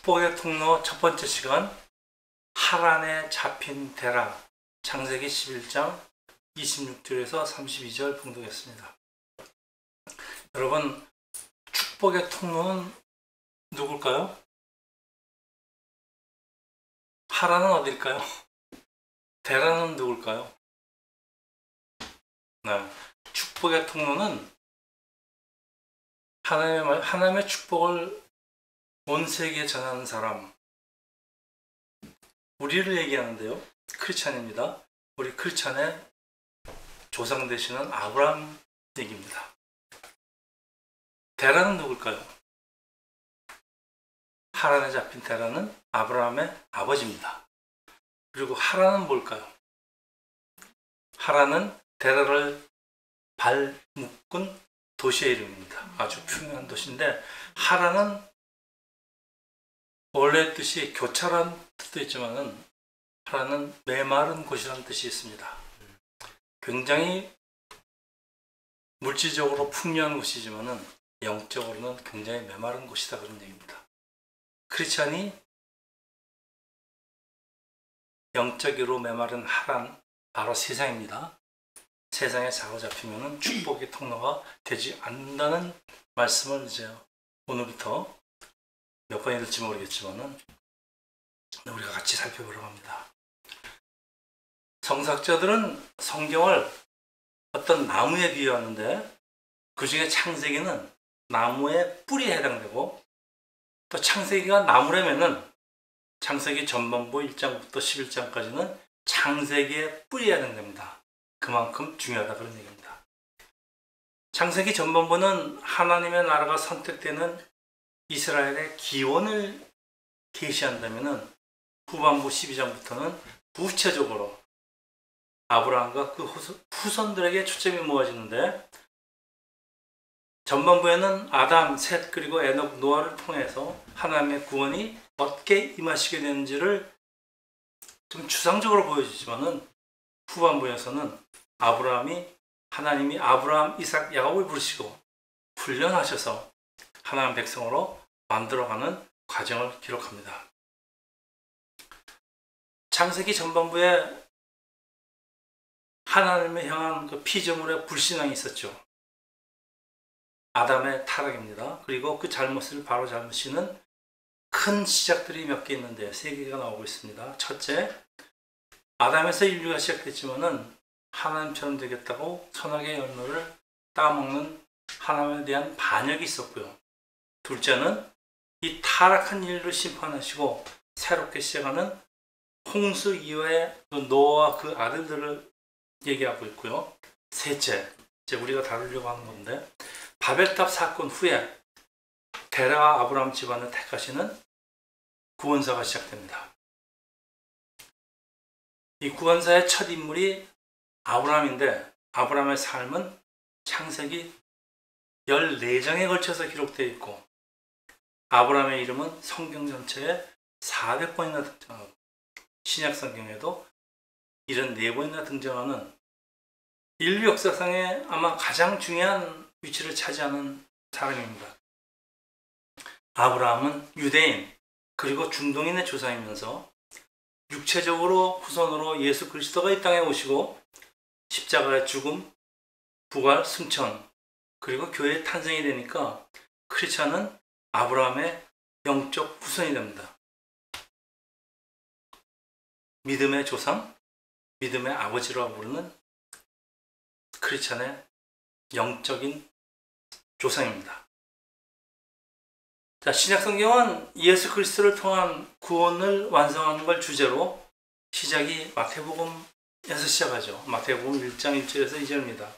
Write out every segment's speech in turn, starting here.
축복의 통로 첫 번째 시간, 하란에 잡힌 데라. 창세기 11장 26절에서 32절 봉독했습니다. 여러분, 축복의 통로는 누굴까요? 하란은 어딜까요? 데라는 누굴까요? 네, 축복의 통로는 하나님의 축복을 온 세계에 전하는 사람, 우리를 얘기하는데요. 크리스찬입니다. 우리 크리스찬의 조상 되시는 아브라함 얘기입니다. 데라는 누굴까요? 하란에 잡힌 데라는 아브라함의 아버지입니다. 그리고 하란은 뭘까요? 하란은 데라를 발묶은 도시의 이름입니다. 아주 흉흉한 도시인데, 하란은 원래 뜻이 교차란 뜻도 있지만은 하란은 메마른 곳이라는 뜻이 있습니다. 굉장히 물질적으로 풍요한 곳이지만은 영적으로는 굉장히 메마른 곳이다, 그런 얘기입니다. 크리스찬이 영적으로 메마른 하란, 바로 세상입니다. 세상에 사로잡히면은 축복의 통로가 되지 않는다는 말씀을 이제 오늘부터 몇 번이 될지 모르겠지만은 우리가 같이 살펴보려고 합니다. 성사학자들은 성경을 어떤 나무에 비유하는데, 그 중에 창세기는 나무의 뿌리에 해당되고, 또 창세기가 나무라면은 창세기 전반부 1장부터 11장까지는 창세기의 뿌리에 해당됩니다. 그만큼 중요하다, 그런 얘기입니다. 창세기 전반부는 하나님의 나라가 선택되는 이스라엘의 기원을 계시한다면은 후반부 12장부터는 구체적으로 아브라함과 그 후손들에게 초점이 모아지는데, 전반부에는 아담, 셋, 그리고 에녹, 노아를 통해서 하나님의 구원이 어떻게 임하시게 되는지를 좀 추상적으로 보여주지만은, 후반부에서는 하나님이 아브라함, 이삭, 야곱을 부르시고 훈련하셔서 하나님 백성으로 만들어가는 과정을 기록합니다. 창세기 전반부에 하나님을 향한 그 피조물의 불신앙이 있었죠. 아담의 타락입니다. 그리고 그 잘못을 바로잡으시는 큰 시작들이 몇 개 있는데 3개가 나오고 있습니다. 첫째, 아담에서 인류가 시작됐지만은 하나님처럼 되겠다고 선악의 열매를 따먹는 하나님에 대한 반역이 있었고요. 둘째는 이 타락한 인류를 심판하시고 새롭게 시작하는 홍수 이후에 노아와 그 아들들을 얘기하고 있고요. 셋째, 이제 우리가 다루려고 하는 건데, 바벨탑 사건 후에 데라와 아브라함 집안을 택하시는 구원사가 시작됩니다. 이 구원사의 첫 인물이 아브라함인데, 아브라함의 삶은 창세기 14장에 걸쳐서 기록되어 있고, 아브라함의 이름은 성경 전체에 400번이나 등장하고, 신약 성경에도 74번이나 등장하는 인류 역사상에 아마 가장 중요한 위치를 차지하는 사람입니다. 아브라함은 유대인 그리고 중동인의 조상이면서 육체적으로 후손으로 예수 그리스도가 이 땅에 오시고 십자가의 죽음, 부활, 승천, 그리고 교회의 탄생이 되니까 크리스찬은 아브라함의 영적 후손이 됩니다. 믿음의 조상, 믿음의 아버지라고 부르는 크리스찬의 영적인 조상입니다. 자, 신약성경은 예수 그리스도를 통한 구원을 완성하는 걸 주제로 시작이 마태복음에서 시작하죠. 마태복음 1장 1절에서 2절입니다.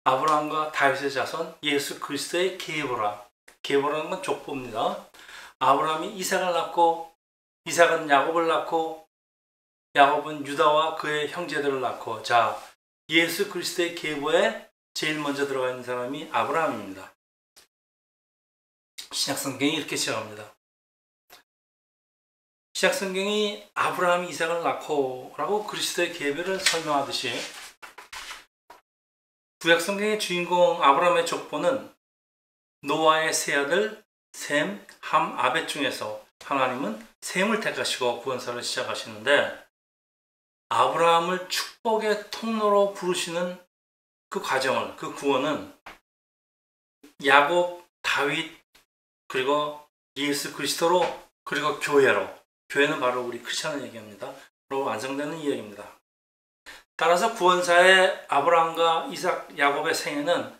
아브라함과 다윗의 자손 예수 그리스도의 계보라. 계보라는 건 족보입니다. 아브라함이 이삭을 낳고, 이삭은 야곱을 낳고, 야곱은 유다와 그의 형제들을 낳고, 자, 예수 그리스도의 계보에 제일 먼저 들어가 있는 사람이 아브라함입니다. 신약성경이 이렇게 시작합니다. 신약성경이 아브라함이 이삭을 낳고 라고 그리스도의 계보를 설명하듯이, 구약성경의 주인공 아브라함의 족보는 노아의 세 아들 셈, 함, 아벳 중에서 하나님은 셈을 택하시고 구원사를 시작하시는데 아브라함을 축복의 통로로 부르시는 그 과정을, 그 구원은 야곱, 다윗, 그리고 예수 그리스도로, 그리고 교회로, 교회는 바로 우리 크리스천을 얘기합니다. 로 완성되는 이야기입니다. 따라서 구원사의 아브라함과 이삭, 야곱의 생애는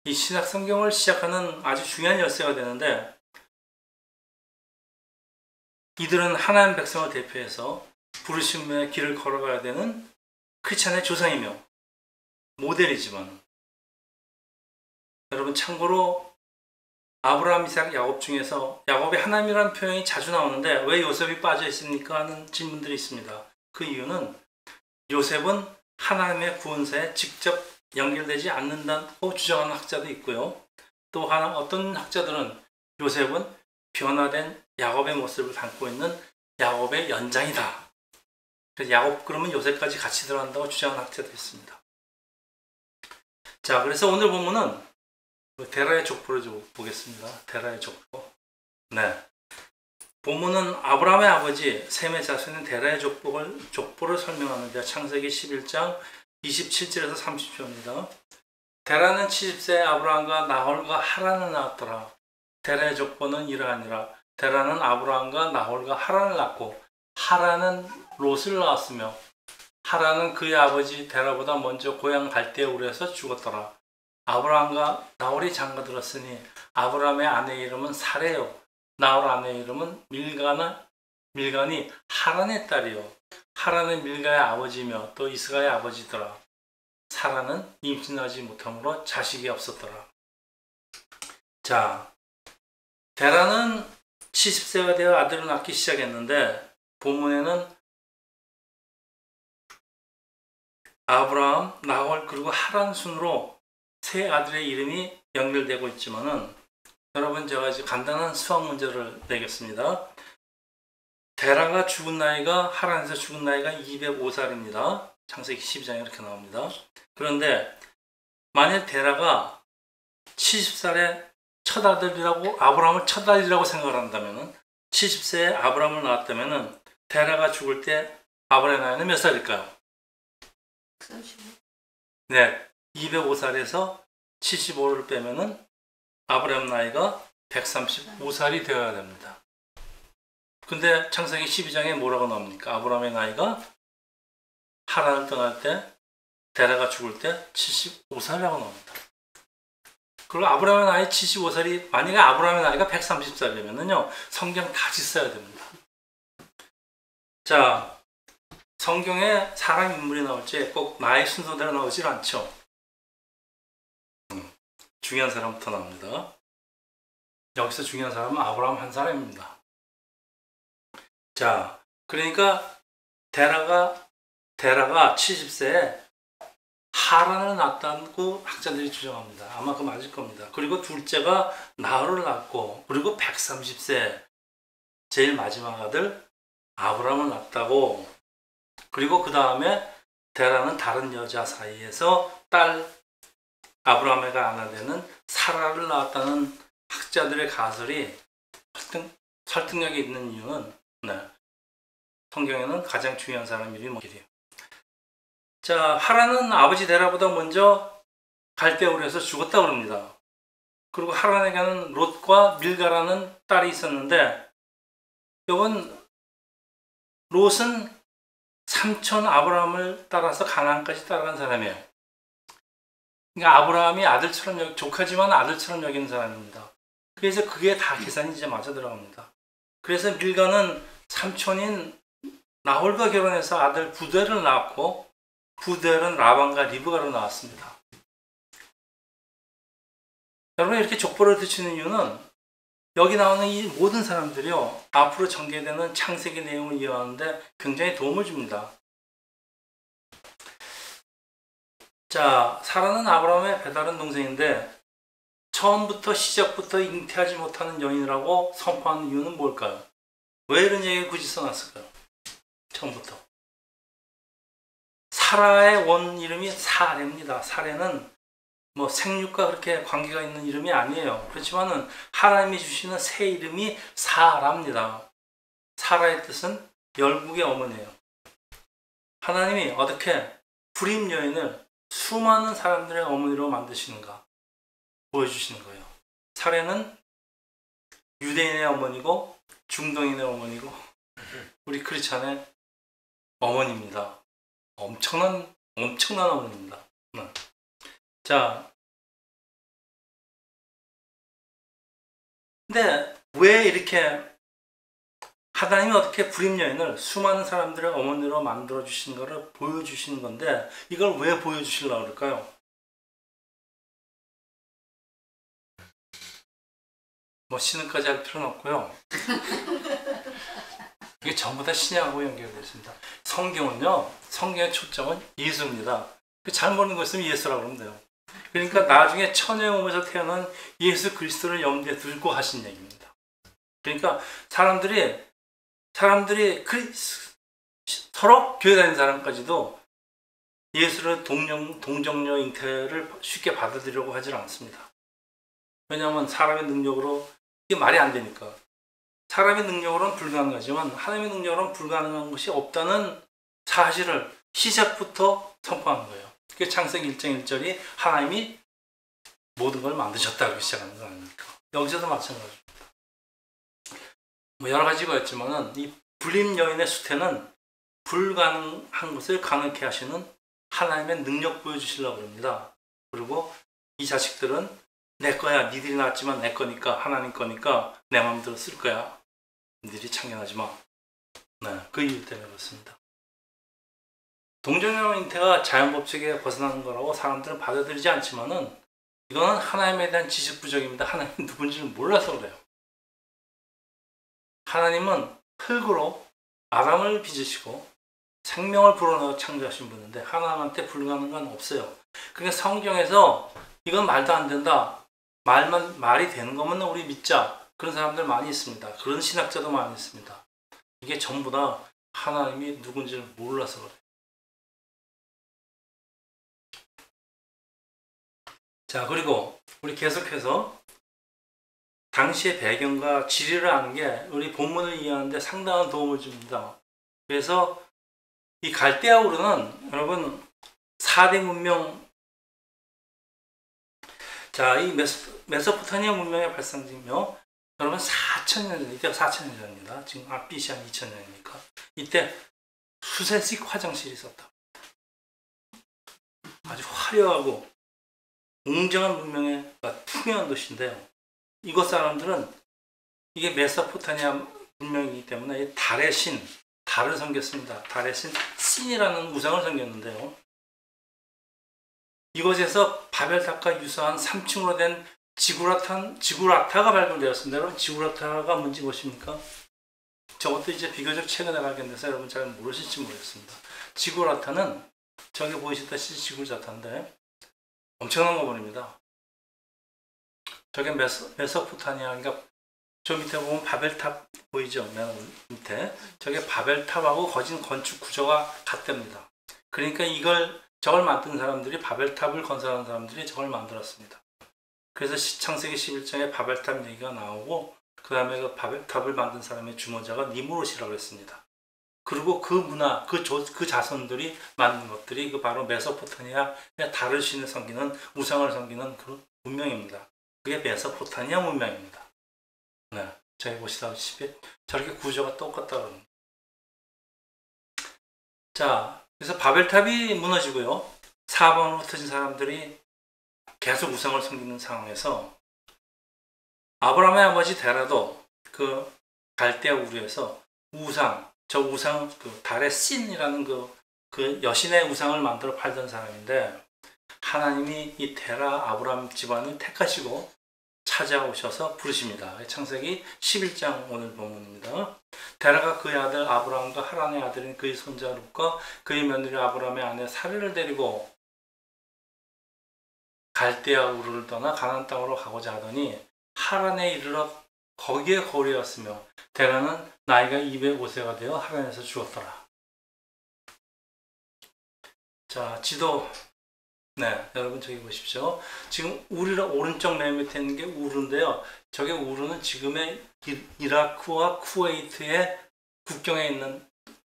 이 신약 성경을 시작하는 아주 중요한 열쇠가 되는데 이들은 하나님 백성을 대표해서 부르심의 길을 걸어가야 되는 크리스천의 조상이며 모델이지만 여러분 참고로 아브라함, 이삭, 야곱 중에서 야곱이 하나님이라는 표현이 자주 나오는데 왜 요셉이 빠져 있습니까? 하는 질문들이 있습니다. 그 이유는 요셉은 하나님의 구원사에 직접 연결되지 않는다고 주장하는 학자도 있고요. 또 하나 어떤 학자들은 요셉은 변화된 야곱의 모습을 담고 있는 야곱의 연장이다. 그래서 야곱 그러면 요셉까지 같이 들어간다고 주장하는 학자도 있습니다. 자, 그래서 오늘 본문은 데라의 족보를 좀 보겠습니다. 데라의 족보. 네. 본문은 아브라함의 아버지 셈의 자손인 데라의 족보를 설명하는데 창세기 11장 27절에서 30절입니다. 데라는 70세에 아브라함과 나홀과 하란을 낳았더라. 데라의 족보는 이러하니라. 데라는 아브라함과 나홀과 하란을 낳고 하란은 롯을 낳았으며 하란은 그의 아버지 데라보다 먼저 고향 갈대우르에서 죽었더라. 아브라함과 나홀이 장가들었으니 아브라함의 아내의 이름은 사레요. 나홀 아내의 이름은 밀간이 하란의 딸이요. 하란은 밀가의 아버지며 또 이스가의 아버지더라. 사라는 임신하지 못함으로 자식이 없었더라. 자, 데라는 70세가 되어 아들을 낳기 시작했는데 본문에는 아브라함, 나홀 그리고 하란 순으로 세 아들의 이름이 연결되고 있지만은 여러분 제가 이제 간단한 수학 문제를 내겠습니다. 데라가 죽은 나이가 하란에서 죽은 나이가 205살입니다. 창세기 12장에 이렇게 나옵니다. 그런데 만약 데라가 70살에 첫 아들이라고 아브라함을 첫 아들이라고 생각을 한다면은 70세에 아브라함을 낳았다면은 데라가 죽을 때 아브라함의 나이는 몇 살일까요? 35. 네, 205살에서 75를 빼면은 아브라함 나이가 135살이 되어야 됩니다. 근데 창세기 12장에 뭐라고 나옵니까? 아브라함의 나이가 하란을 떠날 때 데라가 죽을 때 75살이라고 나옵니다. 그리고 아브라함의 나이 75살이 만약에 아브라함의 나이가 130살이면은요 성경 다시 써야 됩니다. 자, 성경에 사람 인물이 나올지 꼭 나이 순서대로 나오질 않죠. 중요한 사람부터 나옵니다. 여기서 중요한 사람은 아브라함 한 사람입니다. 자, 그러니까 데라가 70세에 하란을 낳았다고 학자들이 주장합니다. 아마 그 맞을 겁니다. 그리고 둘째가 나홀을 낳고 그리고 130세 제일 마지막 아들 아브라함을 낳았다고. 그리고 그 다음에 데라는 다른 여자 사이에서 딸 아브라함에가 아나 되는 사라를 낳았다는 학자들의 가설이 설득력이 있는 이유는 성경에는 가장 중요한 사람 이름이 뭐예요? 자, 하란은 아버지 데라보다 먼저 갈대우르에서 죽었다고 합니다. 그리고 하란에게는 롯과 밀가라는 딸이 있었는데 이건 롯은 삼촌 아브라함을 따라서 가나안까지 따라간 사람이에요. 그러니까 아브라함이 아들처럼 조카지만 아들처럼 여기는 사람입니다. 그래서 그게 다 계산이 이제 맞아 들어갑니다. 그래서 밀가는 삼촌인 나홀과 결혼해서 아들 부델을 낳았고 부델은 라반과 리브가로 나왔습니다. 여러분 이렇게 족보를 듣는 이유는 여기 나오는 이 모든 사람들이요 앞으로 전개되는 창세기 내용을 이해하는데 굉장히 도움을 줍니다. 자, 사라는 아브라함의 배다른 동생인데 처음부터 시작부터 잉태하지 못하는 여인이라고 선포하는 이유는 뭘까요? 왜 이런 얘기를 굳이 써놨을까요? 처음부터. 사라의 원 이름이 사레입니다. 사레는 뭐 생육과 그렇게 관계가 있는 이름이 아니에요. 그렇지만은 하나님이 주시는 새 이름이 사라입니다. 사라의 뜻은 열국의 어머니예요. 하나님이 어떻게 불임 여인을 수많은 사람들의 어머니로 만드시는가 보여주시는 거예요. 사라는 유대인의 어머니고 중동인의 어머니고 우리 크리스찬의 어머니입니다. 엄청난 어머니입니다. 자, 근데 왜 이렇게 하나님이 어떻게 불임 여인을 수많은 사람들의 어머니로 만들어 주신 거를 보여주시는 건데 이걸 왜 보여주시려고 그럴까요? 뭐 신앙까지 할 필요는 없고요. 이게 전부 다 신약하고 연결되어 있습니다. 성경의 초점은 예수입니다. 잘 모르는 거 있으면 예수라고 그러면 돼요. 그러니까 나중에 처녀의 몸에서 태어난 예수 그리스도를 염두에 두고 하신 얘기입니다. 그러니까 사람들이 서로 교회 다니는 사람까지도 예수를 동정녀 잉태를 쉽게 받아들이려고 하지 않습니다. 왜냐하면 사람의 능력으로 이게 말이 안 되니까. 사람의 능력으로는 불가능하지만 하나님의 능력으로는 불가능한 것이 없다는 사실을 시작부터 선포하는 거예요. 그게 창세기 1장 1절이 하나님이 모든 걸 만드셨다고 시작하는 거 아닙니까? 여기서도 마찬가지입니다. 뭐 여러 가지가 있지만은 이 불임 여인의 수태는 불가능한 것을 가능케 하시는 하나님의 능력 보여주시려고 합니다. 그리고 이 자식들은 내 거야. 니들이 낳았지만 내 거니까 하나님 거니까 내 마음대로 쓸 거야. 니들이 참견하지 마. 네, 그 이유 때문에 그렇습니다. 동정녀 잉태가 자연 법칙에 벗어나는 거라고 사람들은 받아들이지 않지만은 이거는 하나님에 대한 지식 부족입니다. 하나님이 누군지를 몰라서 그래요. 하나님은 흙으로 아담을 빚으시고 생명을 불어넣어 창조하신 분인데 하나님한테 불가능한 건 없어요. 그러니까 성경에서 이건 말도 안 된다. 말이 되는 거면 우리 믿자. 그런 사람들 많이 있습니다. 그런 신학자도 많이 있습니다. 이게 전부 다 하나님이 누군지를 몰라서 그래요. 자, 그리고 우리 계속해서 당시의 배경과 지리를 아는 게 우리 본문을 이해하는데 상당한 도움을 줍니다. 그래서 이 갈대아우르는 여러분 4대 문명, 자, 이 메소포타미아 문명의 발상지며 여러분 4,000년 전, 이때가 4,000년 전입니다. 지금 BC 한 2,000년이니까 이때 수세식 화장실이 있었다. 아주 화려하고 웅장한 문명의 풍요한 도시인데요. 이곳 사람들은 이게 메소포타미아 문명이기 때문에 달의 신, 달을 섬겼습니다. 달의 신, 신이라는 우상을 섬겼는데요. 이곳에서 바벨탑과 유사한 3층으로 된 지구라타가 발굴되었습니다. 여러분, 지구라타가 뭔지 보십니까? 저것도 이제 비교적 최근에 발견돼서 여러분 잘 모르실지 모르겠습니다. 지구라타는 저기 보이시다시피 지구라타인데 엄청난 거 보입니다. 저게 메소포타미아, 그러니까 저 밑에 보면 바벨탑 보이죠? 맨 밑에. 저게 바벨탑하고 거진 건축 구조가 같답니다. 그러니까 저걸 만든 사람들이, 바벨탑을 건설한 사람들이 저걸 만들었습니다. 그래서 창세기 11장에 바벨탑 얘기가 나오고 그 다음에 그 바벨탑을 만든 사람의 주모자가 니무롯이라고 했습니다. 그리고 그 문화, 그 자손들이 만든 것들이 그 바로 메소포타미아의 달을 신을 섬기는, 우상을 섬기는 그 문명입니다. 그게 메소포타미아 문명입니다. 네, 저기 보시다시피 저렇게 구조가 똑같다고 합니다. 자, 그래서 바벨탑이 무너지고요. 사방으로 흩어진 사람들이 계속 우상을 섬기는 상황에서 아브라함의 아버지 데라도 그 갈대아 우르에서 그 달의 신이라는 그 여신의 우상을 만들어 팔던 사람인데 하나님이 이 데라 아브라함 집안을 택하시고 찾아오셔서 부르십니다. 창세기 11장 오늘 본문입니다. 데라가 그의 아들 아브라함과 하란의 아들인 그의 손자 룻과 그의 며느리 아브라함의 아내 사례를 데리고 갈대아 우르를 떠나 가나안 땅으로 가고자 하더니 하란에 이르러 거기에 거류하였으며 데라는 나이가 205세가 되어 하란에서 죽었더라. 자, 지도 네, 여러분 저기 보십시오. 지금 우리가 오른쪽 맨 밑에 있는 게 우르인데요. 저게 우르는 지금의 이라크와 쿠웨이트의 국경에 있는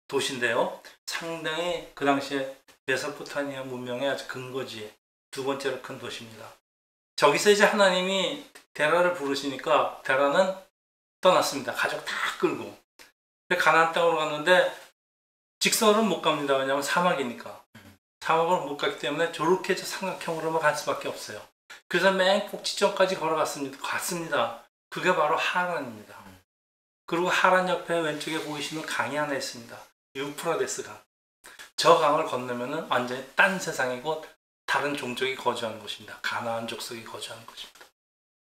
도시인데요. 상당히 그 당시에 메소포타미아 문명의 아주 근거지, 두 번째로 큰 도시입니다. 저기서 이제 하나님이 데라를 부르시니까 데라는 떠났습니다. 가족 다 끌고. 가나안 땅으로 갔는데 직선으로 못 갑니다. 왜냐하면 사막이니까. 사막을 못 갔기 때문에 저렇게 삼각형으로만 갈 수밖에 없어요. 그래서 맨 꼭지점까지 갔습니다. 그게 바로 하란입니다. 그리고 하란 옆에 왼쪽에 보이시는 강이 하나 있습니다. 유프라데스 강. 저 강을 건너면은 완전히 딴 세상이고 다른 종족이 거주하는 곳입니다. 가나안 족속이 거주하는 곳입니다.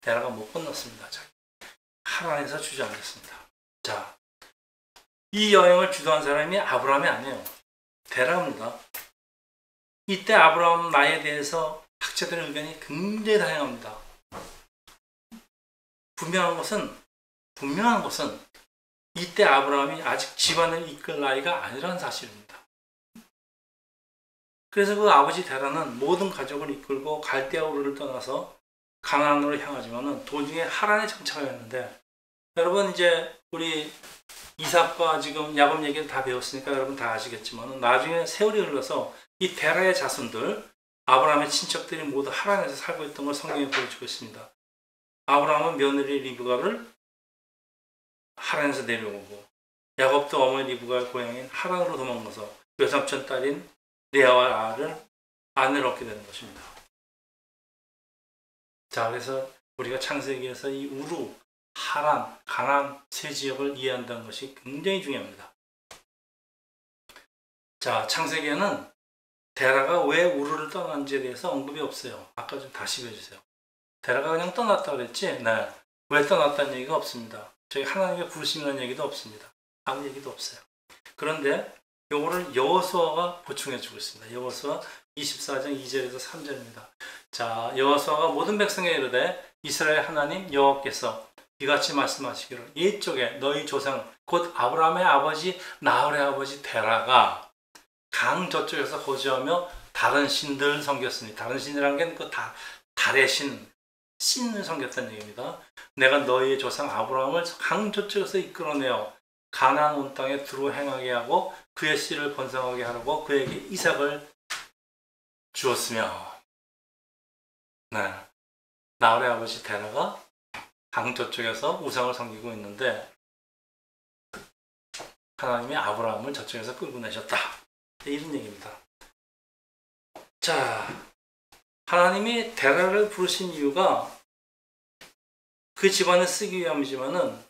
데라가 못 건넜습니다. 하란에서 주저앉았습니다. 자, 이 여행을 주도한 사람이 아브라함이 아니에요. 데라입니다. 이때 아브라함 나이에 대해서 학자들의 의견이 굉장히 다양합니다. 분명한 것은 이때 아브라함이 아직 집안을 이끌 나이가 아니라는 사실입니다. 그래서 그 아버지 데라는 모든 가족을 이끌고 갈대아 우르를 떠나서 가나안으로 향하지만은 도중에 하란에 정착을 했는데, 여러분 이제 우리 이삭과 지금 야곱 얘기를 다 배웠으니까 여러분 다 아시겠지만 나중에 세월이 흘러서 이 데라의 자손들, 아브라함의 친척들이 모두 하란에서 살고 있던 걸 성경에 보여주고 있습니다. 아브라함은 며느리 리브가를 하란에서 내려오고, 야곱도 어머니 리브가의 고향인 하란으로 도망가서 외삼촌 딸인 레아와 아내를 얻게 되는 것입니다. 자, 그래서 우리가 창세기에서 이 우루, 하란, 가나안 세 지역을 이해한다는 것이 굉장히 중요합니다. 자, 창세기에는 데라가 왜 우르를 떠난지에 대해서 언급이 없어요. 아까 좀 다시 해주세요. 데라가 그냥 떠났다 그랬지? 네. 왜 떠났다는 얘기가 없습니다. 저희 하나님의 부르심이라는 얘기도 없습니다. 아무 얘기도 없어요. 그런데 요거를 여호수아가 보충해 주고 있습니다. 여호수아 24장 2절에서 3절입니다. 자, 여호수아가 모든 백성에 이르되 이스라엘 하나님 여호와께서 이같이 말씀하시기를 이쪽에 너희 조상 곧 아브라함의 아버지 나홀의 아버지 데라가 강 저쪽에서 거주하며 다른 신들을 섬겼으니, 다른 신이라는 게 그 달의 신을 섬겼다는 얘기입니다. 내가 너희의 조상 아브라함을 강 저쪽에서 이끌어내어 가나안 온 땅에 두루 행하게 하고 그의 씨를 번성하게 하려고 그에게 이삭을 주었으며, 네, 나홀의 아버지 데라가 강 저쪽에서 우상을 섬기고 있는데 하나님이 아브라함을 저쪽에서 끌고 내셨다, 이런 얘기입니다. 자, 하나님이 데라를 부르신 이유가 그 집안을 쓰기 위함이지만은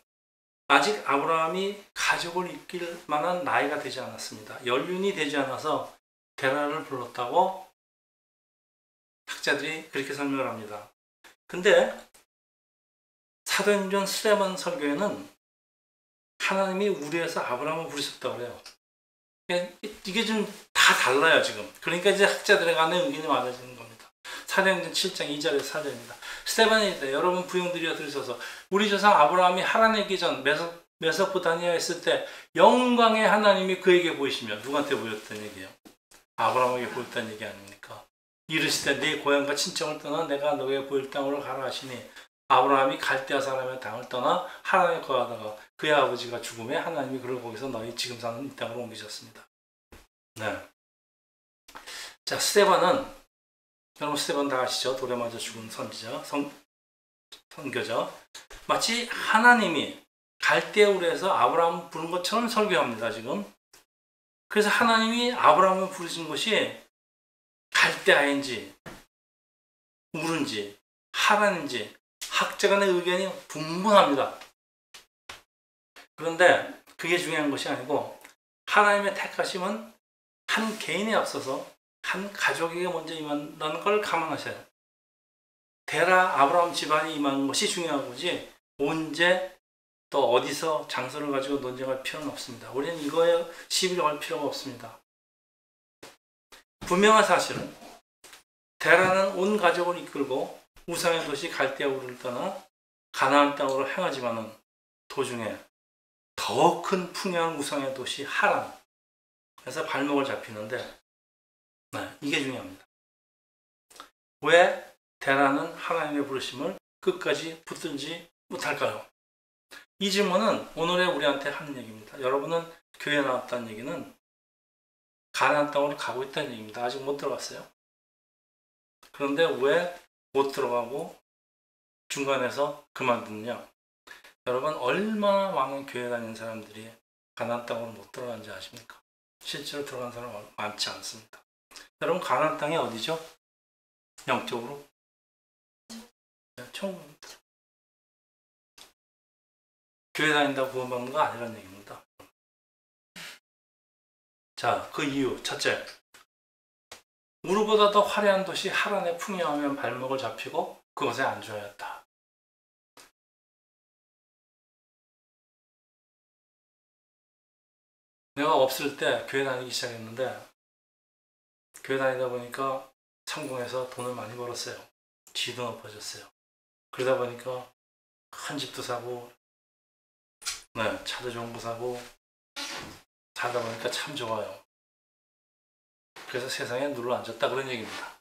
아직 아브라함이 가족을 이끌 만한 나이가 되지 않았습니다. 연륜이 되지 않아서 데라를 불렀다고 학자들이 그렇게 설명을 합니다. 근데 사도행전 스데반 설교에는 하나님이 우리에서 아브라함을 부르셨다고 그래요. 이게 좀 다 달라요, 지금. 그러니까 이제 학자들의 간에 의견이 많아지는 겁니다. 사도행전 7장 2절에서 4절입니다. 스데반이 있다. 여러분 부용들이여 들으셔서 우리 조상 아브라함이 하란에 있기 전 메소포타미아에 있을 때 영광의 하나님이 그에게 보이시며, 누구한테 보였다는 얘기예요? 아브라함에게 보였다는 얘기 아닙니까? 이르시되 네 고향과 친척을 떠나 내가 너에게 보일 땅으로 가라 하시니, 아브라함이 갈대아 사람의 땅을 떠나 하란에 거하다가 그의 아버지가 죽음에 하나님이 그를 거기서 너희 지금 사는 이 땅으로 옮기셨습니다. 네. 자, 스데반은, 여러분 스데반 다 아시죠? 돌에 맞아 죽은 선지자, 선교자. 마치 하나님이 갈대아 우르에서 아브라함을 부른 것처럼 설교합니다, 지금. 그래서 하나님이 아브라함을 부르신 것이 갈대아인지 우르인지 하란인지 학자 간의 의견이 분분합니다. 그런데 그게 중요한 것이 아니고, 하나님의 택하심은 한 개인에 앞서서 한 가족에게 먼저 임한다는 걸 감안하셔요. 데라 아브라함 집안이 임한 것이 중요한 거지, 언제 또 어디서 장소를 가지고 논쟁할 필요는 없습니다. 우리는 이거에 시비를 걸 필요가 없습니다. 분명한 사실은 데라는 온 가족을 이끌고 우상의 도시 갈대아 우르를 떠나 가나안 땅으로 행하지만은 도중에 더 큰 풍요한 우상의 도시 하란에서 발목을 잡히는데, 네, 이게 중요합니다. 왜 대라는 하나님의 부르심을 끝까지 붙들지 못할까요? 이 질문은 오늘의 우리한테 하는 얘기입니다. 여러분은 교회에 나왔다는 얘기는 가나안 땅으로 가고 있다는 얘기입니다. 아직 못 들어갔어요. 그런데 왜 못 들어가고 중간에서 그만두느냐? 여러분, 얼마나 많은 교회 다니는 사람들이 가나안 땅으로 못 들어간지 아십니까? 실제로 들어간 사람 많지 않습니다. 여러분, 가나안 땅이 어디죠? 영적으로? 천국입니다. 교회 다닌다고 구원받는 거 아니라는 얘기입니다. 자, 그 이유 첫째, 우르보다 더 화려한 도시 하란에 풍요하면 발목을 잡히고 그것에 안주하였다. 내가 없을 때 교회 다니기 시작했는데 교회 다니다 보니까 성공해서 돈을 많이 벌었어요. 지도 높아졌어요. 그러다 보니까 큰 집도 사고 차도 좋은 거 사고 살다 보니까 참 좋아요. 그래서 세상에 눌러 앉았다 그런 얘기입니다.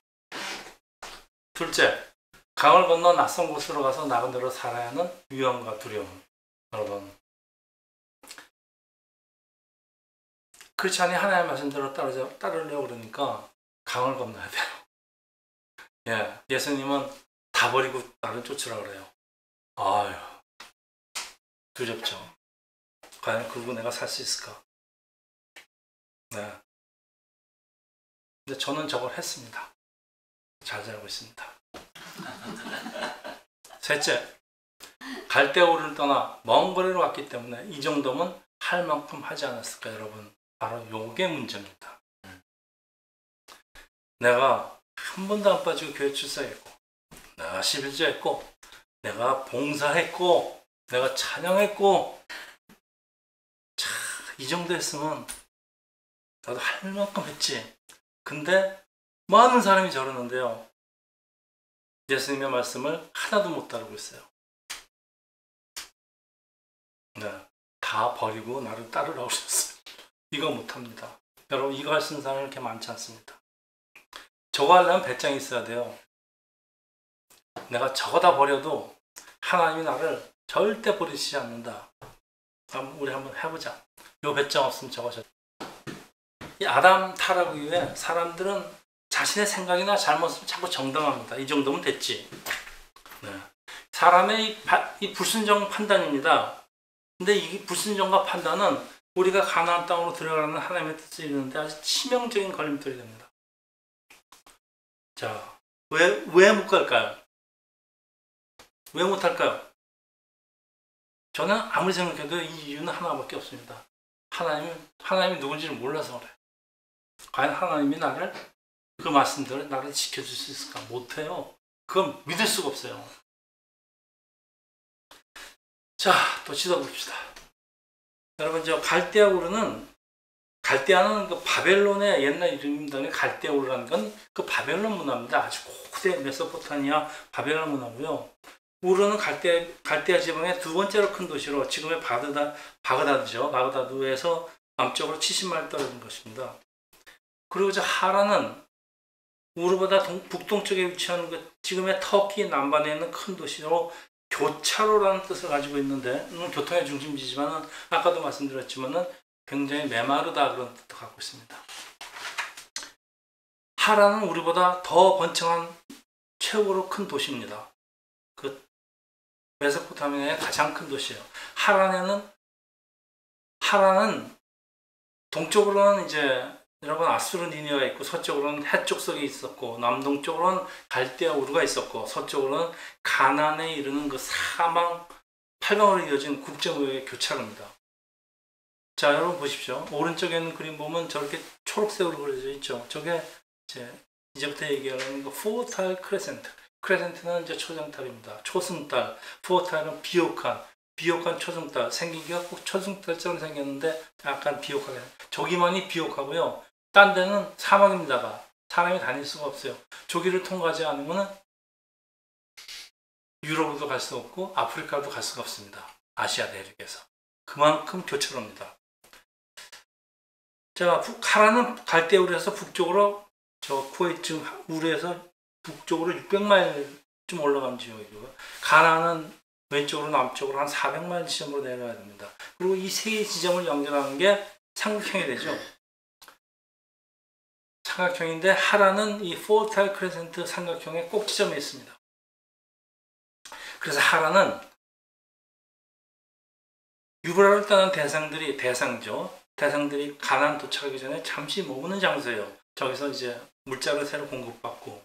둘째, 강을 건너 낯선 곳으로 가서 나름대로 살아야 하는 위험과 두려움. 여러분, 크리스찬이 하나님의 말씀대로 따르려고 그러니까 강을 건너야 돼요. 예수님은 다 버리고 나를 쫓으라 그래요. 아유, 두렵죠. 과연 그러고 내가 살 수 있을까? 근데 저는 저걸 했습니다. 잘 살고 있습니다. 셋째, 갈대우를 떠나 먼 거리로 왔기 때문에 이 정도면 할 만큼 하지 않았을까, 여러분? 바로 요게 문제입니다. 내가 한 번도 안 빠지고 교회 출석했고, 내가 11조 했고, 내가 봉사했고, 내가 찬양했고, 자, 이 정도 했으면 나도 할 만큼 했지. 근데 많은 사람이 저러는데요. 예수님의 말씀을 하나도 못 따르고 있어요. 다 버리고 나를 따르라고 하셨어요. 이거 못합니다. 여러분, 이거 할 수 있는 사람이 그렇게 많지 않습니다. 저거 하려면 배짱이 있어야 돼요. 내가 저거 다 버려도 하나님이 나를 절대 버리시지 않는다. 우리 한번 해보자. 요 배짱 없으면 저거 이 아담 타락 이후에 사람들은 자신의 생각이나 잘못을 자꾸 정당합니다. 이 정도면 됐지. 사람의 이 불순종 판단입니다. 근데 이 불순종과 판단은 우리가 가나안 땅으로 들어가는 하나님의 뜻을 이루는데 아주 치명적인 걸림돌이 됩니다. 자, 왜 못 갈까요? 왜 못 할까요? 저는 아무리 생각해도 이 이유는 하나밖에 없습니다. 하나님이 누군지를 몰라서 그래요. 과연 하나님이 나를 그 말씀대로 나를 지켜줄 수 있을까? 못해요. 그건 믿을 수가 없어요. 자, 또 지도봅시다. 여러분, 저 갈대아우르는 그 바벨론의 옛날 이름입니다. 갈대아우르라는 건 그 바벨론 문화입니다. 아주 고대 메소포타미아 바벨론 문화고요. 우르는 갈대아 지방의 두 번째로 큰 도시로 지금의 바그다드죠. 바그다드에서 남쪽으로 70마일 떨어진 것입니다. 그리고 저 하란은 우르보다 북동쪽에 위치한 지금의 터키 남반에 있는 큰 도시로 교차로라는 뜻을 가지고 있는데 교통의 중심지지만 아까도 말씀드렸지만 굉장히 메마르다 그런 뜻도 갖고 있습니다. 하란은 우리보다 더 번창한 최고로 큰 도시입니다. 그 메소포타미아의 가장 큰 도시예요. 하란은 동쪽으로는 이제 여러분 아수르 니느웨가 있고 서쪽으로는 해쪽 석이 있었고 남동쪽으로는 갈대아 우르가 있었고 서쪽으로는 가나안에 이르는 그 사방 8방으로 이어진 국제무역의 교차로입니다. 자, 여러분 보십시오. 오른쪽에 있는 그림 보면 저렇게 초록색으로 그려져 있죠. 저게 이제부터 얘기하는 그 포탈 크레센트. 크레센트는 이제 초장탈입니다. 초승달. 포탈은 비옥한 초승달. 생긴 게 꼭 초승달처럼 생겼는데 약간 비옥하게. 저기만이 비옥하고요. 딴 데는 사막입니다가 사람이 다닐 수가 없어요. 저기를 통과하지 않으면 유럽으로도 갈 수 없고 아프리카도 갈 수가 없습니다. 아시아 대륙에서. 그만큼 교차로입니다. 자, 하란은 갈대우르에서 북쪽으로 저 쿠웨이트 우르에서 북쪽으로 600마일 좀 올라간 지역이고요. 가나안은 왼쪽으로 남쪽으로 한 400마일 지점으로 내려가야 됩니다. 그리고 이 세 개 지점을 연결하는 게 삼각형이 되죠. 삼각형인데 하란은 이 포탈 크레센트 삼각형의 꼭 지점에 있습니다. 그래서 하란은 유브라를 떠난 대상들이 가나안 도착하기 전에 잠시 머무는 장소예요. 저기서 이제 물자를 새로 공급받고.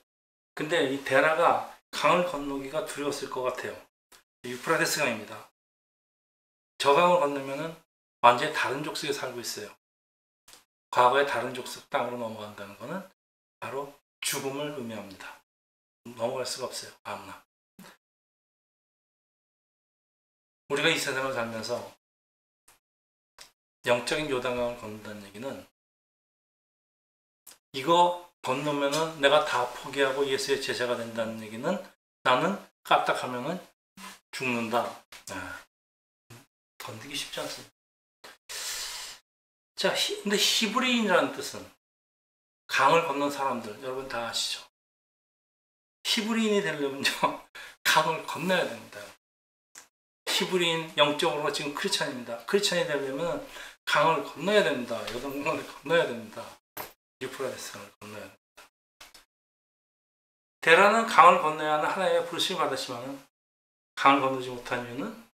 근데 이 데라가 강을 건너기가 두려웠을 것 같아요. 유프라테스 강입니다. 저 강을 건너면은 완전히 다른 족속에 살고 있어요. 과거에 다른 족속 땅으로 넘어간다는 것은 바로 죽음을 의미합니다. 넘어갈 수가 없어요. 아무나. 우리가 이 세상을 살면서 영적인 요단강을 건넌다는 얘기는 이거 건너면은 내가 다 포기하고 예수의 제자가 된다는 얘기는 나는 까딱하면은 죽는다. 건드기 쉽지 않습니다. 자, 근데 히브리인이라는 뜻은 강을 건넌 사람들, 여러분 다 아시죠? 히브리인이 되려면요, 강을 건너야 됩니다. 히브리인 영적으로 지금 크리스찬입니다. 크리스찬이 되려면 강을 건너야 됩니다. 요단강을 건너야 됩니다. 유프라테스강을 건너야 됩니다. 데라는 강을 건너야 하는 하나님의 부르심을 받았지만 강을 건너지 못한 이유는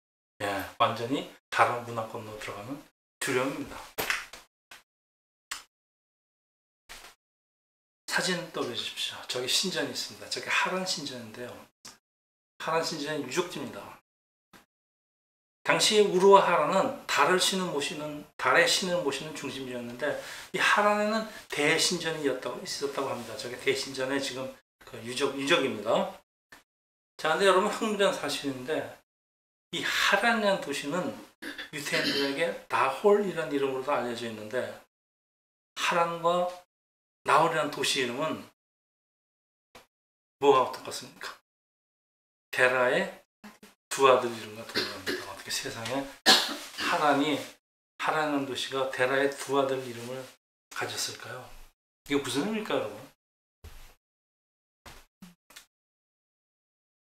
완전히 다른 문화 건너 들어가는 두려움입니다. 사진 떠보십시오. 저기 신전이 있습니다. 저기 하란 신전인데요. 하란 신전은 유적지입니다. 당시 우르와 하란은 달의 신을 모시는 중심지였는데 이 하란에는 대신전이 있었다고 합니다. 저게 대신전의 지금 그 유적입니다. 자, 근데 여러분 흥미로운 사실인데 이 하란이라는 도시는 유태인들에게 나홀이라는 이름으로도 알려져 있는데 하란과 나홀이라는 도시 이름은 뭐가 똑같습니까? 데라의 두 아들 이름과 동일합니다. 어떻게 세상에 하란이라는 도시가 데라의 두 아들 이름을 가졌을까요? 이게 무슨 의미일까요, 여러분?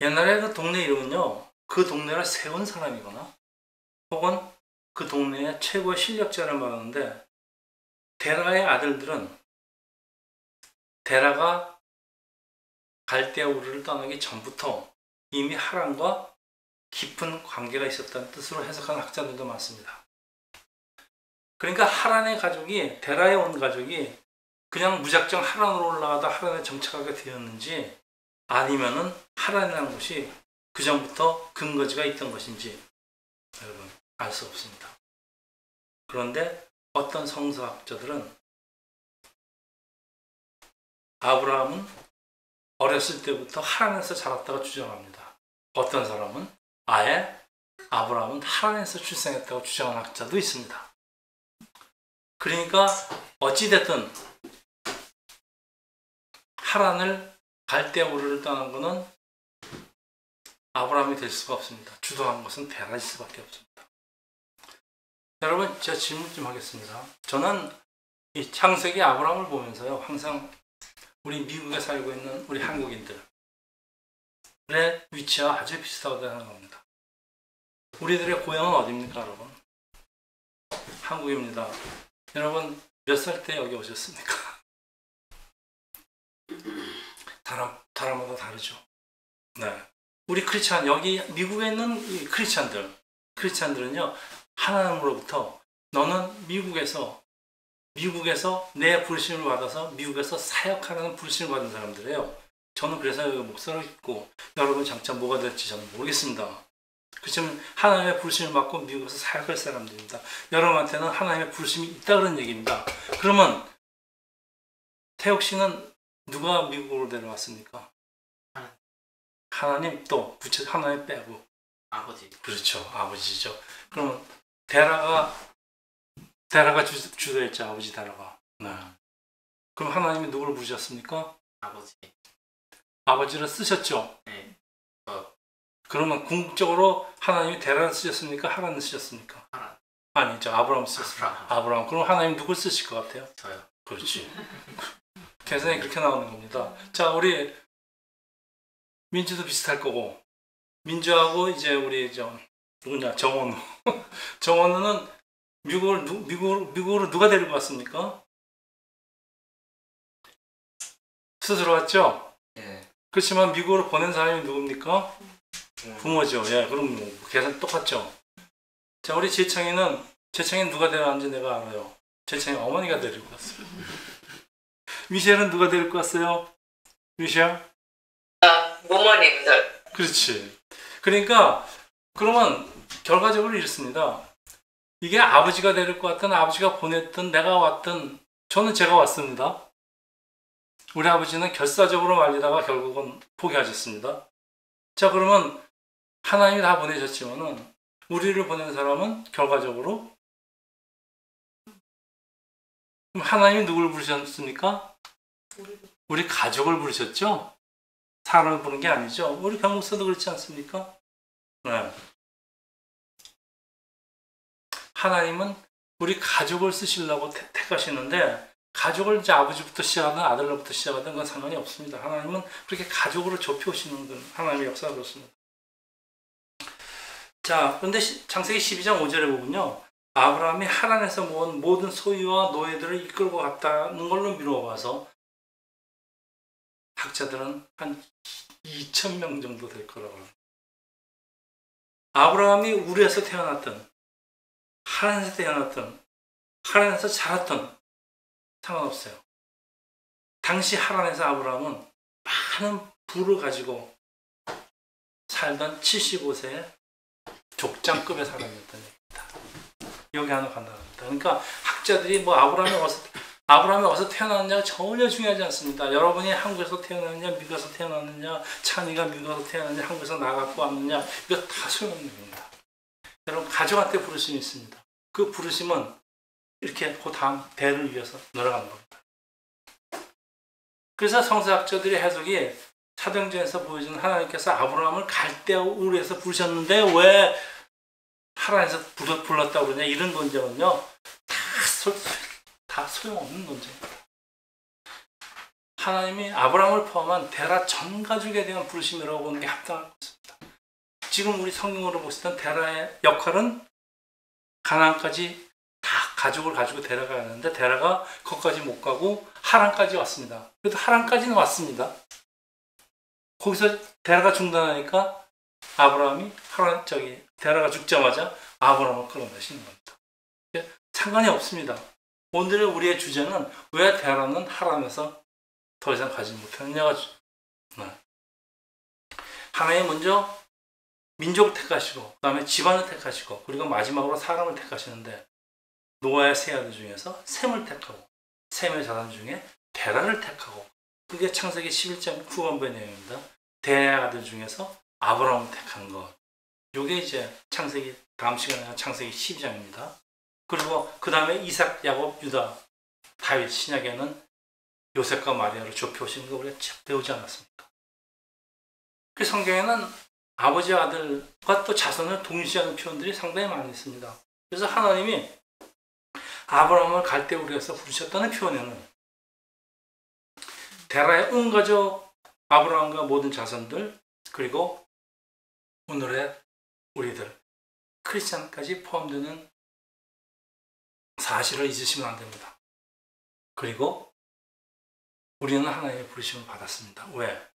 옛날에 그 동네 이름은요, 그 동네를 세운 사람이거나 혹은 그 동네의 최고의 실력자를 말하는데 데라의 아들들은 데라가 갈대아 우르를 떠나기 전부터 이미 하란과 깊은 관계가 있었다는 뜻으로 해석하는 학자들도 많습니다. 그러니까 하란의 가족이, 데라에 온 가족이 그냥 무작정 하란으로 올라가다 하란에 정착하게 되었는지 아니면은 하란이라는 곳이 그 전부터 근거지가 있던 것인지 여러분 알 수 없습니다. 그런데 어떤 성서학자들은 아브라함은 어렸을 때부터 하란에서 자랐다고 주장합니다. 어떤 사람은 아예 아브라함은 하란에서 출생했다고 주장하는 학자도 있습니다. 그러니까 어찌됐든 하란을 갈대아 우르를 떠난 것은 아브라함이 될 수가 없습니다. 주도한 것은 데라일 수밖에 없습니다. 여러분, 제가 질문 좀 하겠습니다. 저는 이 창세기 아브라함을 보면서요, 항상 우리 미국에 살고 있는 우리 한국인들의 위치와 아주 비슷하다고 생각합니다. 우리들의 고향은 어디입니까, 여러분? 한국입니다. 여러분, 몇 살 때 여기 오셨습니까? 사람마다 다르죠. 네. 우리 크리스찬, 여기 미국에 있는 이 크리스찬들은요, 하나님으로부터 너는 미국에서 내 부르심을 받아서 미국에서 사역하라는 부르심을 받은 사람들이에요. 저는 그래서 여기 목사로 있고 여러분 장차 뭐가 될지 저는 모르겠습니다. 그렇지만 하나님의 부르심을 받고 미국에서 사역할 사람들입니다. 여러분한테는 하나님의 부르심이 있다 그런 얘기입니다. 그러면 태욱 씨는 누가 미국으로 데려왔습니까? 하나님, 또 하나님 빼고 아버지. 그렇죠, 아버지죠. 그러면 데라가 주도했죠. 아버지 데라가. 네. 그럼 하나님이 누구를 부르셨습니까? 아버지. 아버지를 쓰셨죠. 네. 그러면 궁극적으로 하나님이 데라를 쓰셨습니까? 하란을 쓰셨습니까? 하란. 아니죠. 아브라함을 쓰셨습니다. 아브라함. 그럼 하나님 누굴 쓰실 것 같아요? 저요. 그렇지. 계산이 그렇게 나오는 겁니다. 자, 우리 민주도 비슷할 거고, 민주하고 이제 우리 누구냐, 정원우. 정원우는 미국으로 누가 데리고 왔습니까? 스스로 왔죠? 예. 그렇지만 미국으로 보낸 사람이 누굽니까? 부모죠. 예, 그럼 뭐 계산 똑같죠. 자, 우리 재창이는 누가 데려왔는지 내가 알아요. 재창이 어머니가 데리고 왔어요. 미셸은 누가 데리고 왔어요? 미셸? 부모님들. 그렇지. 그러니까 그러면 결과적으로 이렇습니다. 이게 아버지가 데리고 왔든 아버지가 보냈든 내가 왔든 저는 제가 왔습니다. 우리 아버지는 결사적으로 말리다가 결국은 포기하셨습니다. 자, 그러면 하나님이 다 보내셨지만은 우리를 보낸 사람은 결과적으로 그럼 하나님이 누굴 부르셨습니까? 우리 가족을 부르셨죠? 사람을 부른 게 아니죠. 우리 변목사도 그렇지 않습니까? 네. 하나님은 우리 가족을 쓰시려고 택하시는데 가족을 이제 아버지부터 시작하든 아들로부터 시작하든 그건 상관이 없습니다. 하나님은 그렇게 가족으로 좁혀오시는 건 하나님의 역사가 그렇습니다. 자, 그런데 창세기 12장 5절에 보면요. 아브라함이 하란에서 모은 모든 소유와 노예들을 이끌고 갔다는 걸로 미루어봐서 학자들은 한 2,000명 정도 될 거라고 합니다. 아브라함이 우르에서 태어났던 하란에서 태어났던 하란에서 자랐던 상관없어요. 당시 하란에서 아브라함은 많은 부를 가지고 살던 75세의 족장급의 사람이었던 얘기입니다. 여기 하나 간단합니다. 그러니까 학자들이 뭐 아브라함이 어디서 태어났느냐가 전혀 중요하지 않습니다. 여러분이 한국에서 태어났느냐, 미국에서 태어났느냐, 찬이가 미국에서 태어났느냐, 한국에서 나갖고 왔느냐, 이거 다 소용없는 겁니다. 여러분 가족한테 부르심이 있습니다. 그 부르심은 이렇게 그 다음 대를 위해서 늘어가는 겁니다. 그래서 성서학자들의 해석이 사도행전에서 보여주는 하나님께서 아브라함을 갈대아 우르에서 부르셨는데 왜 하란에서 불렀다고 그러냐, 이런 논쟁은요 다 소용없는 논쟁입니다. 하나님이 아브라함을 포함한 데라 전 가족에 대한 부르심이라고 보는 게 합당할 것입니다. 지금 우리 성경으로 봤을 때 데라의 역할은 가나안까지 다 가족을 가지고 데려가야 하는데 데라가 거기까지 못 가고 하란까지 왔습니다. 그래도 하란까지는 왔습니다. 거기서 데라가 중단하니까 아브라함이 데라가 죽자마자 아브라함을 끌어내시는 겁니다. 상관이 없습니다. 오늘의 우리의 주제는 왜 데라는 하란에서 더 이상 가지 못하느냐가 하나님 먼저 민족을 택하시고 그 다음에 집안을 택하시고 그리고 마지막으로 사람을 택하시는데 노아의 세 아들 중에서 셈을 택하고 셈의 자손 중에 데라를 택하고 그게 창세기 11장 후반부의 내용입니다. 데라의 아들 중에서 아브라함을 택한 것. 이게 이제 다음 시간에 창세기 12장입니다. 그리고 그 다음에 이삭, 야곱, 유다, 다윗, 신약에는 요셉과 마리아를 좁혀오시는 거 우리가 배우지 않았습니까? 그 성경에는 아버지와 아들과 또 자손을 동시하는 표현들이 상당히 많이 있습니다. 그래서 하나님이 아브라함을 갈대 우르에서 부르셨다는 표현에는 데라의 온 가족, 아브라함과 모든 자손들, 그리고 오늘의 우리들, 크리스찬까지 포함되는 사실을 잊으시면 안 됩니다. 그리고 우리는 하나님의 부르심을 받았습니다. 왜?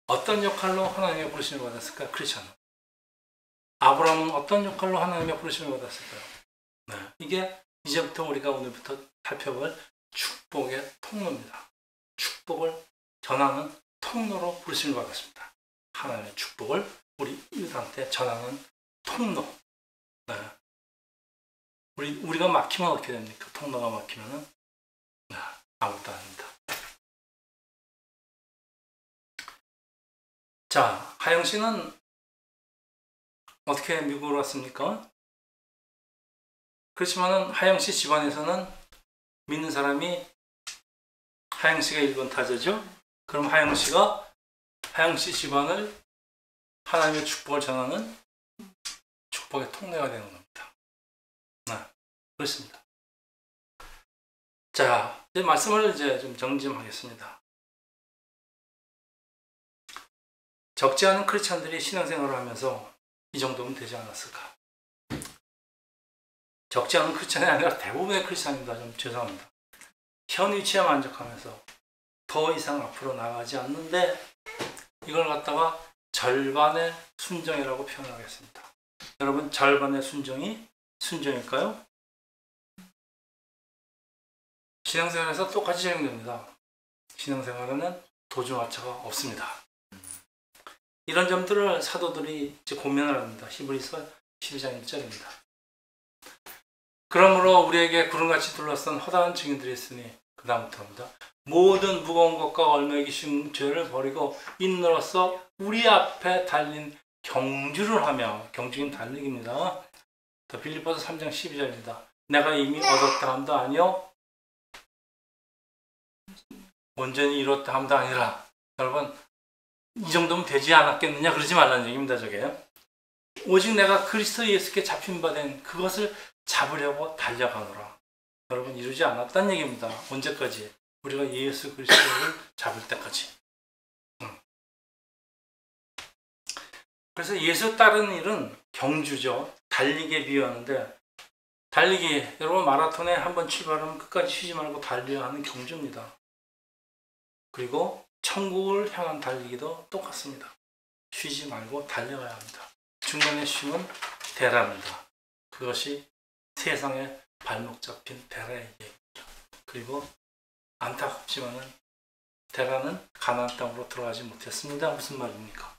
어떤 역할로 하나님의 부르심을 받았을까? 크리스찬은. 아브라함은 어떤 역할로 하나님의 부르심을 받았을까요? 네. 이게 이제부터 우리가 오늘부터 살펴볼 축복의 통로입니다. 축복을 전하는 통로로 부르심을 받았습니다. 하나님의 축복을 우리 이웃한테 전하는 통로. 네. 우리가 막히면 어떻게 됩니까? 통로가 막히면은 아무것도 아닙니다. 자, 하영 씨는 어떻게 미국으로 왔습니까? 그렇지만은 하영 씨 집안에서는 믿는 사람이 하영 씨가 1번 타자죠? 그럼 하영 씨 집안을 하나님의 축복을 전하는 축복의 통로가 되는 겁니다. 네, 그렇습니다. 자, 이제 말씀을 좀 정리 좀 하겠습니다. 적지 않은 크리스찬들이 신앙생활을 하면서 이 정도면 되지 않았을까? 적지 않은 크리스찬이 아니라 대부분의 크리스찬입니다. 좀 죄송합니다. 현 위치에 만족하면서 더 이상 앞으로 나가지 않는데 이걸 갖다가 절반의 순종이라고 표현하겠습니다. 여러분, 절반의 순종이 순종일까요? 신앙생활에서 똑같이 적용됩니다. 신앙생활에는 도중하차가 없습니다. 이런 점들을 사도들이 이제 고민을 합니다. 히브리서 12장 1절입니다. 그러므로 우리에게 구름같이 둘러싼 허다한 증인들이 있으니 그 다음부터입니다. 모든 무거운 것과 얼매기 쉬운 죄를 버리고 인으로써 우리 앞에 달린 경주를 하며, 경주는 달리기입니다. 또 빌립보서 3장 12절입니다. 내가 이미 얻었다 함도 아니요 온전히 이뤘다 함도 아니라. 여러분, 이 정도면 되지 않았겠느냐 그러지 말라는 얘기입니다. 저게 오직 내가 그리스도 예수께 잡힌 바 된 그것을 잡으려고 달려가노라. 여러분, 이루지 않았다는 얘기입니다. 언제까지? 우리가 예수 그리스도를 잡을 때까지. 그래서 예수 따르는 일은 경주죠. 달리기에 비유하는데, 달리기, 여러분 마라톤에 한번 출발하면 끝까지 쉬지 말고 달려야 하는 경주입니다. 그리고 천국을 향한 달리기도 똑같습니다. 쉬지 말고 달려가야 합니다. 중간에 쉼은 대라입니다. 그것이 세상에 발목 잡힌 대라의 얘기입니다. 그리고 안타깝지만은 대라는 가나안 땅으로 들어가지 못했습니다. 무슨 말입니까?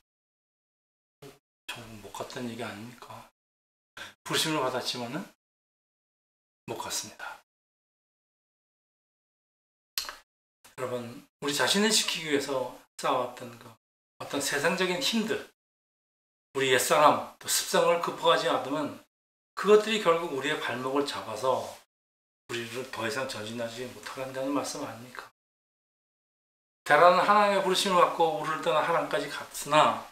못 갔다는 얘기 아닙니까? 부르심을 받았지만은 못 갔습니다. 여러분, 우리 자신을 지키기 위해서 쌓아왔던 어떤 세상적인 힘들, 우리 옛사람, 또 습성을 극복하지 않으면 그것들이 결국 우리의 발목을 잡아서 우리를 더 이상 전진하지 못하게 한다는 말씀 아닙니까? 대라는 하나님의 부르심을 받고 우리를 떠나 하나님까지 갔으나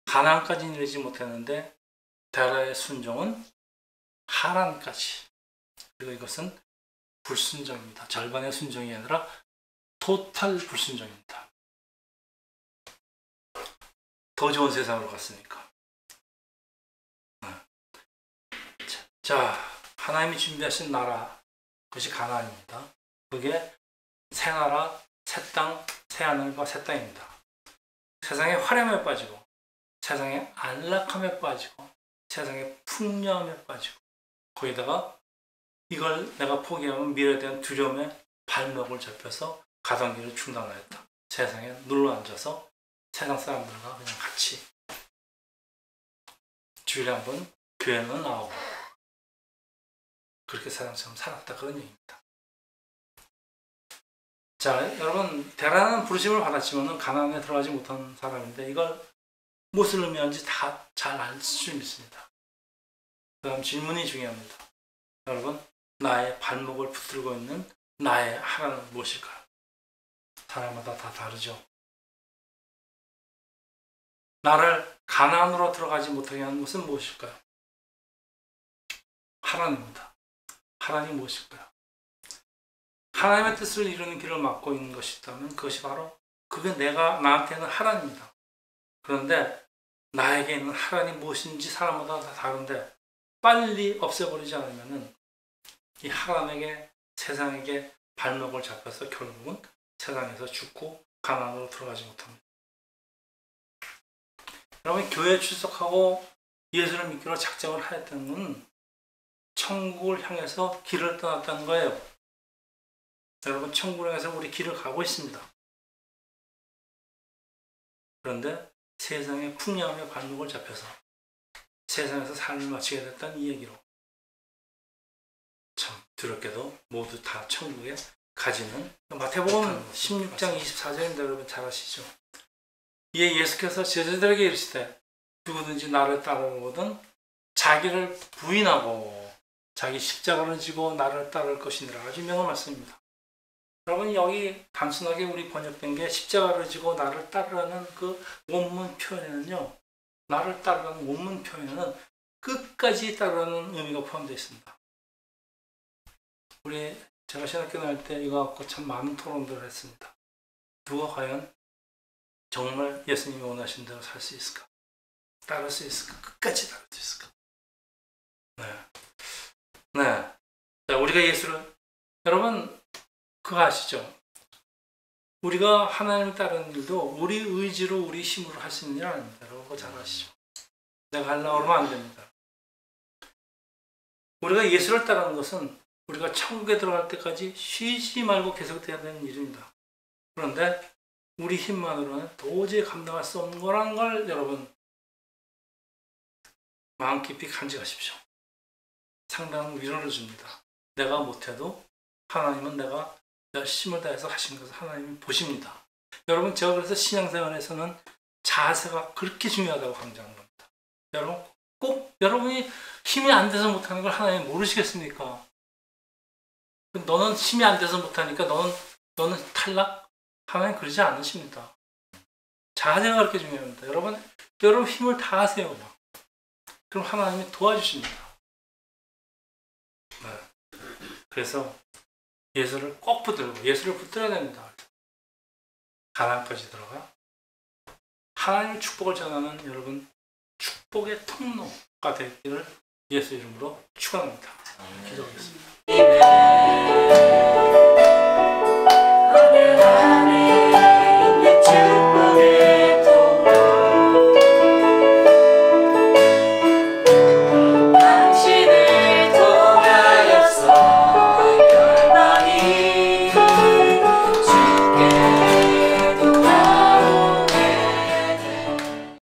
가나안까지 이르지 못했는데 대라의 순종은 하란까지. 그리고 이것은 불순종입니다. 절반의 순종이 아니라 토탈 불순종입니다. 더 좋은 세상으로 갔으니까. 자, 하나님이 준비하신 나라, 그것이 가나안입니다. 그게 새 나라, 새 땅, 새 하늘과 새 땅입니다. 세상의 화려함에 빠지고, 세상의 안락함에 빠지고, 세상의 풍요함에 빠지고, 거기다가 이걸 내가 포기하면 미래에 대한 두려움에 발목을 잡혀서 가던 길을 중단하였다. 세상에 눌러앉아서 세상 사람들과 그냥 같이 주일에 한번 교회는 나오고 그렇게 세상처럼 살았다, 그런 얘기입니다. 자, 여러분, 대라는 부르심을 받았지만 가나안에 들어가지 못한 사람인데 이걸 무엇을 의미하는지 다 잘 알 수 있습니다. 그 다음 질문이 중요합니다. 여러분, 나의 발목을 붙들고 있는 나의 하나는 무엇일까요? 사람마다 다 다르죠. 나를 가나안으로 들어가지 못하게 하는 것은 무엇일까요? 하나님입니다. 하나님 무엇일까요? 하나님의 뜻을 이루는 길을 막고 있는 것이 있다면 그것이 바로, 그게 나한테는 하나님입니다. 그런데 나에게 있는 하나님 무엇인지 사람마다 다 다른데 빨리 없애버리지 않으면은 이 하나님에게, 세상에게 발목을 잡혀서 결국은 세상에서 죽고 가나안으로 들어가지 못합니다. 여러분, 교회에 출석하고 예수를 믿기로 작정을 하였다는 건 천국을 향해서 길을 떠났다는 거예요. 여러분, 천국을 향해서 우리 길을 가고 있습니다. 그런데 세상의 풍요함에 발목을 잡혀서 세상에서 삶을 마치게 됐다는 이 얘기로 참 두렵게도 모두 다 천국에 가지는, 마태복음 16장 24절인데 여러분 잘 아시죠? 이에 예수께서 제자들에게 이르시되 누구든지 나를 따르거든 자기를 부인하고 자기 십자가를 지고 나를 따를 것이니라. 아주 유명한 말씀입니다. 여러분, 여기 단순하게 우리 번역된 게 십자가를 지고 나를 따르라는 그 원문 표현에는요, 나를 따르라는 원문 표현에는 끝까지 따르라는 의미가 포함되어 있습니다. 제가 신학교 다닐 때 이거 갖고 참 많은 토론들을 했습니다. 누가 과연 정말 예수님이 원하신 대로 살 수 있을까? 따를 수 있을까? 끝까지 따를 수 있을까? 네. 자, 우리가 예수를, 여러분, 그거 아시죠? 우리가 하나님을 따르는 일도 우리 의지로, 우리 힘으로 할 수 있는 일 아닙니다. 여러분, 그거 잘 아시죠? 내가 하려고 그러면 안 됩니다. 우리가 예수를 따르는 것은 우리가 천국에 들어갈 때까지 쉬지 말고 계속돼야 되는 일입니다. 그런데 우리 힘만으로는 도저히 감당할 수 없는 거라는 걸 여러분 마음 깊이 간직하십시오. 상당한 위로를 줍니다. 내가 못해도 하나님은 내가 열심을 다해서 하신 것을 하나님이 보십니다. 여러분, 제가 그래서 신앙생활에서는 자세가 그렇게 중요하다고 강조하는 겁니다. 여러분, 꼭 여러분이 힘이 안 돼서 못하는 걸 하나님이 모르시겠습니까? 너는 힘이 안 돼서 못하니까 너는 탈락? 하나님 그러지 않으십니다. 자세가 그렇게 중요합니다. 여러분 힘을 다하세요. 그럼 하나님이 도와주십니다. 네. 그래서 예수를 꼭 붙들고 예수를 붙들어야 됩니다. 가나안까지 들어가 하나님의 축복을 전하는 여러분 축복의 통로가 되기를 예수 이름으로 축원합니다. 기도하겠습니다.